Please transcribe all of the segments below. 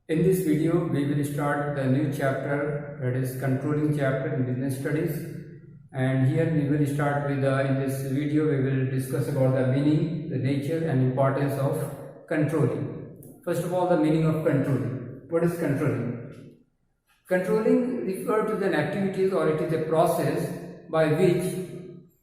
In this video, we will start the new chapter, that is controlling chapter in business studies. And here we will start with, in this video, we will discuss about the meaning, the nature and importance of controlling. First of all, the meaning of controlling. What is controlling? Controlling refers to the activities, or it is a process by which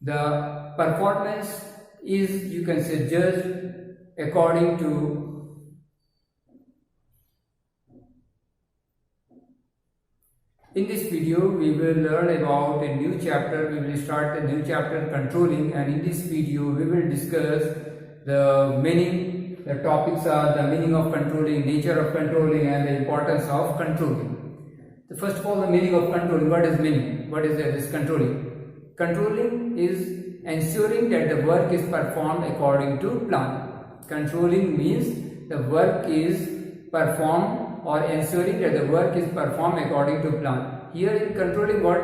the performance is, you can say, judged according to In this video, we will learn about a new chapter. We will start a new chapter, controlling, and in this video, we will discuss the meaning. The topics are the meaning of controlling, nature of controlling, and the importance of controlling. So first of all, the meaning of controlling. What is meaning? What is this controlling? Controlling is ensuring that the work is performed according to plan. Controlling means the work is performed or ensuring that the work is performed according to plan. Here in controlling, what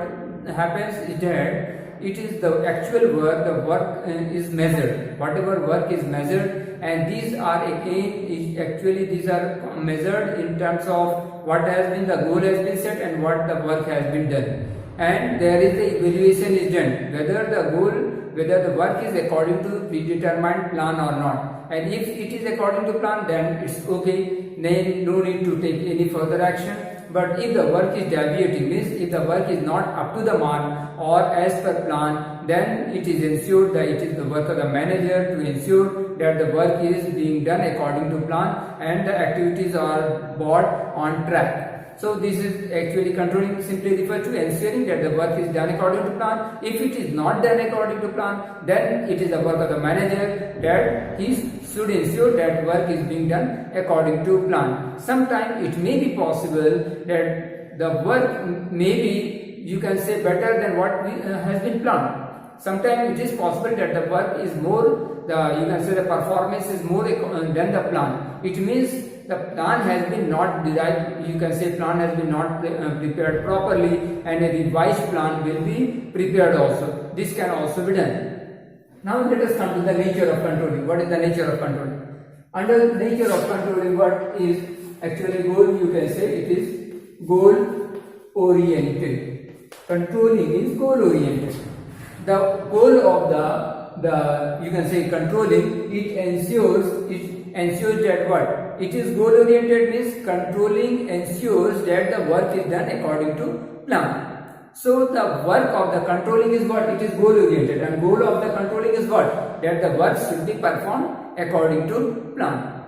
happens is that it is the actual work, the work is measured. Whatever work is measured, and these are these are measured in terms of what has been the goal has been set and what the work has been done. And there is the evaluation is done, whether the work is according to predetermined plan or not. And if it is according to plan, then it's okay, then no need to take any further action. But if the work is deviating, means if the work is not up to the mark or as per plan, then it is ensured that it is the work of the manager to ensure that the work is being done according to plan and the activities are brought on track. So this is actually controlling simply refers to ensuring that the work is done according to plan. If it is not done according to plan, then it is the work of the manager that he should ensure that work is being done according to plan. Sometimes it may be possible that the work may be, you can say, better than what has been planned. Sometimes it is possible that the work is more, you can say the performance is more than the plan. It means the plan has been not derived, you can say plan has been not prepared properly, and a revised plan will be prepared also. This can also be done. Now let us come to the nature of controlling. What is the nature of controlling? Under the nature of controlling, what is actually goal? You can say it is goal oriented. Controlling is goal oriented. The goal of the you can say controlling, it ensures that what? It is goal oriented means controlling ensures that the work is done according to plan. So the work of the controlling is what? It is goal oriented, and goal of the controlling is what? That the work should be performed according to plan.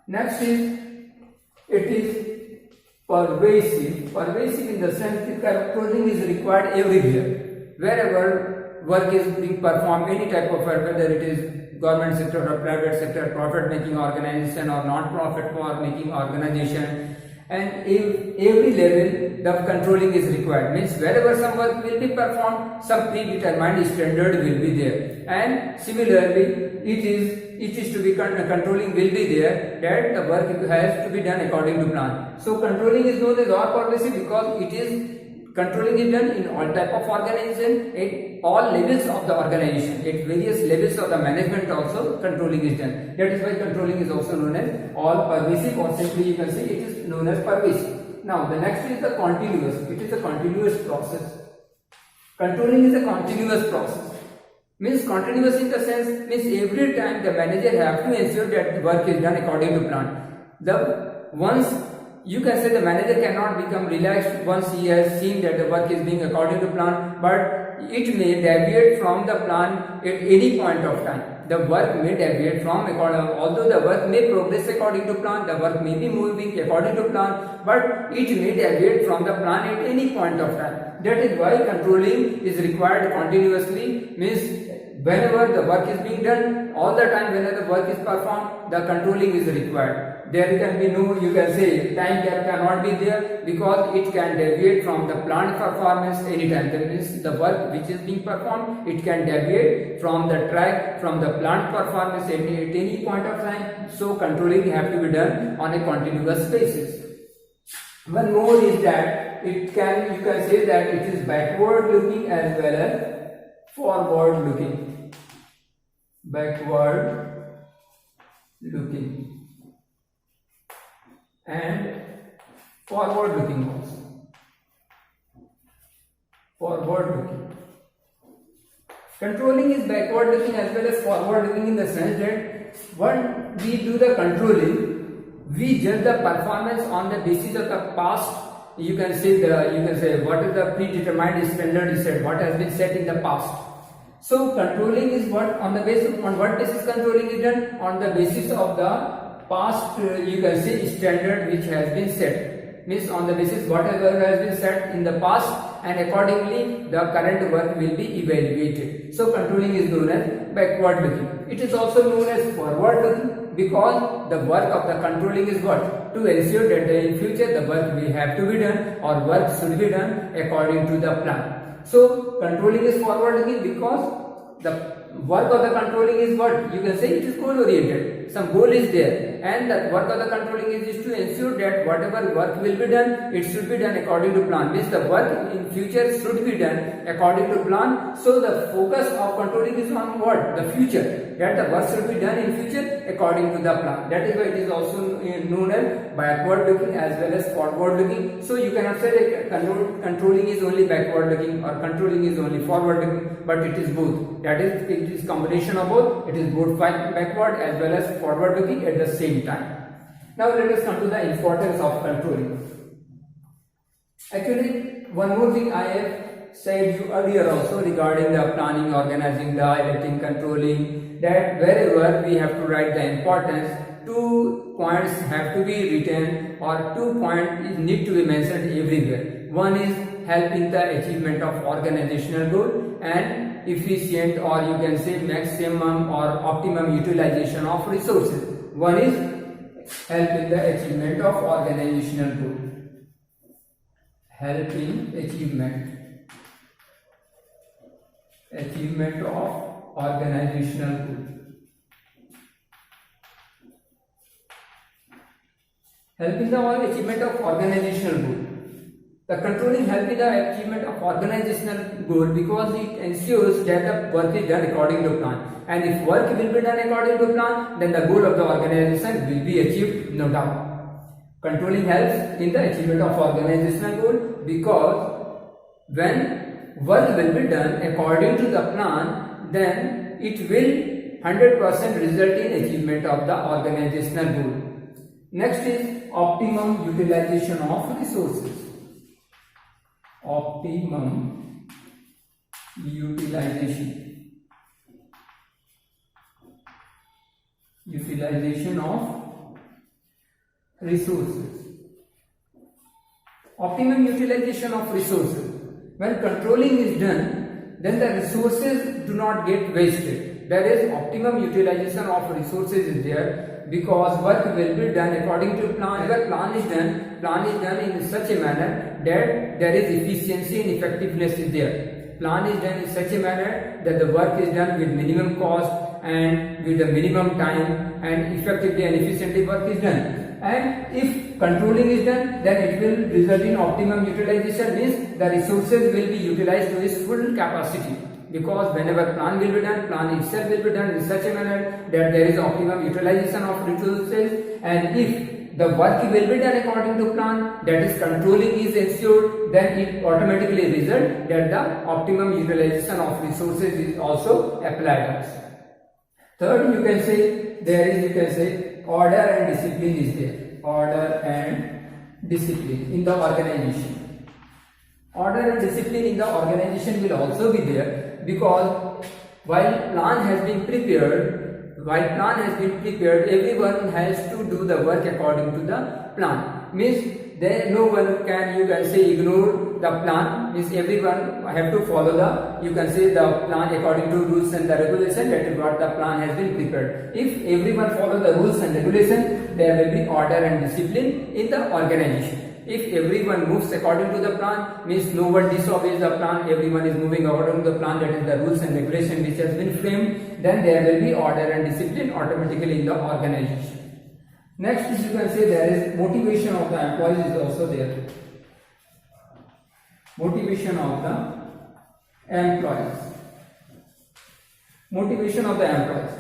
Next is, it is pervasive. Pervasive in the sense that controlling is required everywhere. Wherever work is being performed, any type of work, whether it is government sector or private sector, profit making organization or non-profit making organization, and if every level the controlling is required, means wherever some work will be performed, some predetermined standard will be there, and similarly it is to be controlling will be there that the work has to be done according to plan. So controlling is known as all pervasive because it is controlling is done in all type of organization, at all levels of the organization, at various levels of the management also controlling is done. That is why controlling is also known as all pervasive, or simply you can say it is known as pervasive. Now the next is the continuous. It is a continuous process. Controlling is a continuous process. Means continuous in the sense, means every time the manager have to ensure that the work is done according to plan. Once you can say the manager cannot become relaxed once he has seen that the work is being according to plan, but it may deviate from the plan at any point of time. The work may deviate from although the work may progress according to plan, the work may be moving according to plan, but it may deviate from the plan at any point of time. That is why controlling is required continuously, means whenever the work is being done, all the time whenever the work is performed, the controlling is required. There can be no, you can say, time gap cannot be there because it can deviate from the planned performance anytime. That means the work which is being performed, it can deviate from the track, from the planned performance at any point of time. So controlling have to be done on a continuous basis. One more is that you can say that it is backward looking as well as forward looking. Backward looking. And forward looking also. Forward looking. Controlling is backward looking as well as forward looking in the sense that when we do the controlling, we judge the performance on the basis of the past. You can say what is the predetermined standard is set, what has been set in the past. So controlling is what on what basis controlling is done? On the basis of the past standard which has been set. Means on the basis whatever has been set in the past, and accordingly the current work will be evaluated. So controlling is known as backward looking. It is also known as forward looking because the work of the controlling is what? To ensure that in future the work will have to be done or work should be done according to the plan. So controlling is forward looking because the work of the controlling is what? You can say it is goal oriented. Some goal is there, and the work of the controlling is to ensure that whatever work will be done, it should be done according to plan. Means the work in future should be done according to plan. So the focus of controlling is on what? The future. That the work should be done in future according to the plan. That is why it is also known as backward looking as well as forward looking. So you cannot say that controlling is only backward looking or controlling is only forward looking, but it is both. That is, it is combination of both. It is both backward as well as forward looking at the same time. Now let us come to the importance of controlling. Actually, one more thing I have said you earlier also regarding the planning, organizing, the electing, controlling, that wherever we have to write the importance, 2 points have to be written or 2 points need to be mentioned everywhere. One is help in the achievement of organizational goal and efficient, or you can say maximum or optimum utilization of resources. One is help in the achievement of organizational goal. Help in achievement of organizational goal. Help in the achievement of organizational goal. The controlling help in the achievement of organizational goal because it ensures that the work is done according to plan. And if work will be done according to plan, then the goal of the organization will be achieved, no doubt. Controlling helps in the achievement of organizational goal because when work will be done according to the plan, then it will 100% result in achievement of the organizational goal. Next is optimum utilization of resources. Optimum utilization of resources. Optimum utilization of resources. When controlling is done, then the resources do not get wasted. That is, optimum utilization of resources is there because work will be done according to plan. Whenever plan is done in such a manner that there is efficiency and effectiveness is there. Plan is done in such a manner that the work is done with minimum cost and with the minimum time, and effectively and efficiently work is done. And if controlling is done, then it will result in optimum utilization, means the resources will be utilized to its full capacity. Because whenever plan will be done, plan itself will be done in such a manner that there is optimum utilization of resources, and if the work will be done according to plan, that is controlling is ensured, then it automatically result that the optimum utilization of resources is also applied. Third, you can say order and discipline is there. Order and discipline in the organization. Order and discipline in the organization will also be there because while plan has been prepared, everyone has to do the work according to the plan. Means there no one can ignore the plan. Means everyone have to follow the plan according to rules and the regulation. That is what the plan has been prepared. If everyone follow the rules and regulation, there will be order and discipline in the organization. If everyone moves according to the plan, means no one disobeys the plan, everyone is moving according to the plan, that is the rules and regulation which has been framed, then there will be order and discipline automatically in the organization. Next is, you can say, there is motivation of the employees is also there. Motivation of the employees. Motivation of the employees.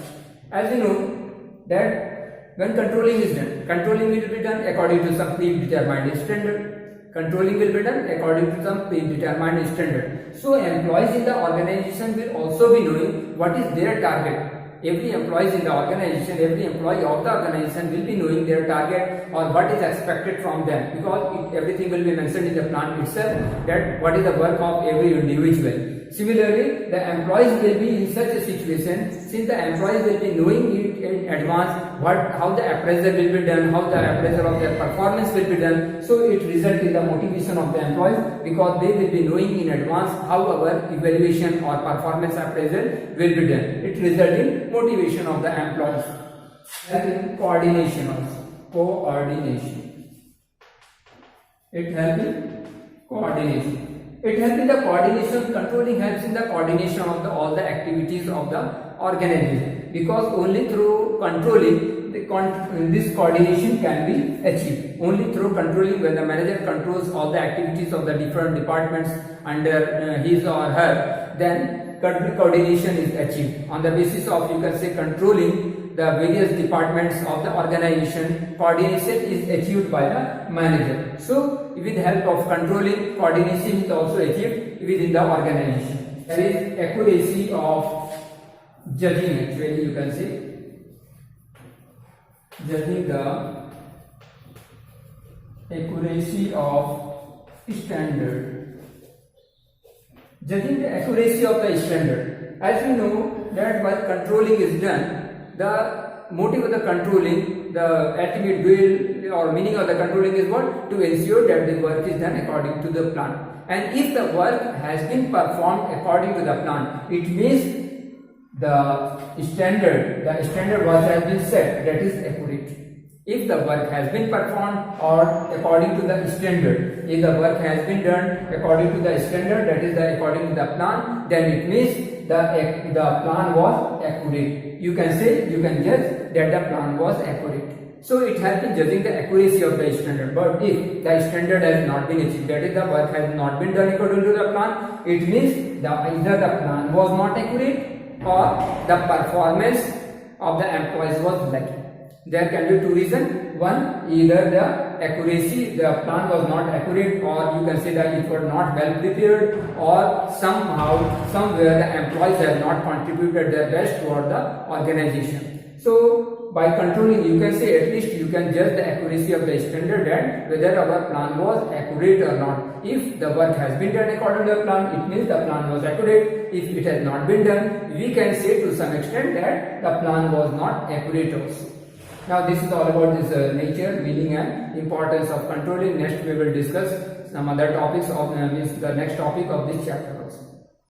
As you know that When controlling is done, controlling will be done according to some predetermined standard. Controlling will be done according to some predetermined standard. So employees in the organization will also be knowing what is their target. Every employee in the organization, every employee of the organization will be knowing their target or what is expected from them, because everything will be mentioned in the plan itself, that what is the work of every individual. Similarly, the employees will be in such a situation, since the employees will be knowing it in advance, how the appraisal will be done, how the appraisal of their performance will be done. So it results in the motivation of the employees, because they will be knowing in advance how our evaluation or performance appraisal will be done. It results in motivation of the employees. And coordination also. Coordination. It helps in coordination. It helps in the coordination. Controlling helps in the coordination of all the activities of the organization, because only through controlling this coordination can be achieved. Only through controlling, when the manager controls all the activities of the different departments under his or her, then coordination is achieved. On the basis of, you can say, controlling the various departments of the organization, coordination is achieved by the manager. So with the help of controlling, coordination is also achieved within the organization. There is accuracy of judging, actually you can say, judging the accuracy of standard. Judging the accuracy of the standard. As we know that while controlling is done, the motive of the controlling, the ultimate goal or meaning of the controlling is what? To ensure that the work is done according to the plan. And if the work has been performed according to the plan, it means the standard what has been set, that is accurate. If the work has been performed or according to the standard, if the work has been done according to the standard, that is according to the plan, then it means the plan was accurate. You can say, you can judge that the plan was accurate. So it helps in judging the accuracy of the standard. But if the standard has not been achieved, that is the work has not been done according to the plan, it means either the plan was not accurate or the performance of the employees was lacking. There can be two reasons. One, either the accuracy, the plan was not accurate, or you can say that it was not well prepared, or somehow, somewhere the employees have not contributed their best toward the organization. So by controlling, you can say, at least you can judge the accuracy of the standard, that whether our plan was accurate or not. If the work has been done according to the plan, it means the plan was accurate. If it has not been done, we can say to some extent that the plan was not accurate also. Now this is all about this nature, meaning and importance of controlling. Next we will discuss some other topics of the next topic of this chapter also.